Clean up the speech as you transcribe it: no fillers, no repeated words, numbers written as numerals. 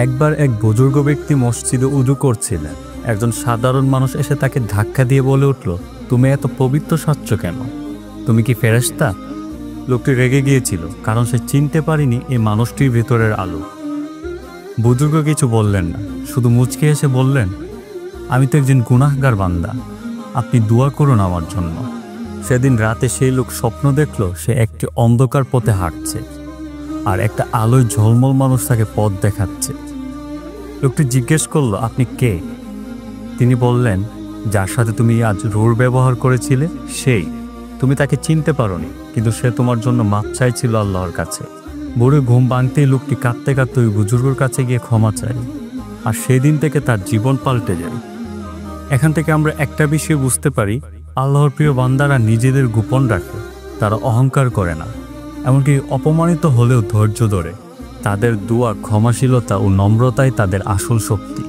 একবার এক বুজুর্গ ব্যক্তি মসজিদে উযু করছিলেন। একজন সাধারণ মানুষ এসে তাকে ধাক্কা দিয়ে বলে উঠল, তুমি এত পবিত্র সাজছ কেন? তুমি কি ফেরেশতা? লোকটি রেগে গিয়েছিল, কারণ সে চিনতে পারেনি এই মানুষটির ভেতরের আলো। বুজুর্গ কিছু বললেন না, শুধু মুচকে এসে বললেন, আমি তো একজন গুনাহগার বান্দা, আপনি দোয়া করুন আমার জন্য। সেদিন রাতে সেই লোক স্বপ্ন দেখল সে একটি অন্ধকার পথে হাঁটছে, আর একটা আলোয় ঝলমল মানুষ তাকে পথ দেখাচ্ছে। লোকটি জিজ্ঞেস করল, আপনি কে? তিনি বললেন, যার সাথে তুমি আজ রূঢ় ব্যবহার করেছিলে সেই। তুমি তাকে চিনতে পারোনি, কিন্তু সে তোমার জন্য মাপ চাইছিল আল্লাহর কাছে। ভোরে ঘুম ভাঙতেই লোকটি কাঁদতে কাঁদতে ওই বুজুর্গের কাছে গিয়ে ক্ষমা চায়, আর সেদিন থেকে তার জীবন পাল্টে যায়। এখান থেকে আমরা একটা বিষয় বুঝতে পারি, আল্লাহর প্রিয় বান্দারা নিজেদের গোপন রাখে, তারা অহংকার করে না, এমনকি অপমানিত হলেও ধৈর্য ধরে। তাদের দোয়া, ক্ষমাশীলতা ও নম্রতাই তাদের আসল শক্তি।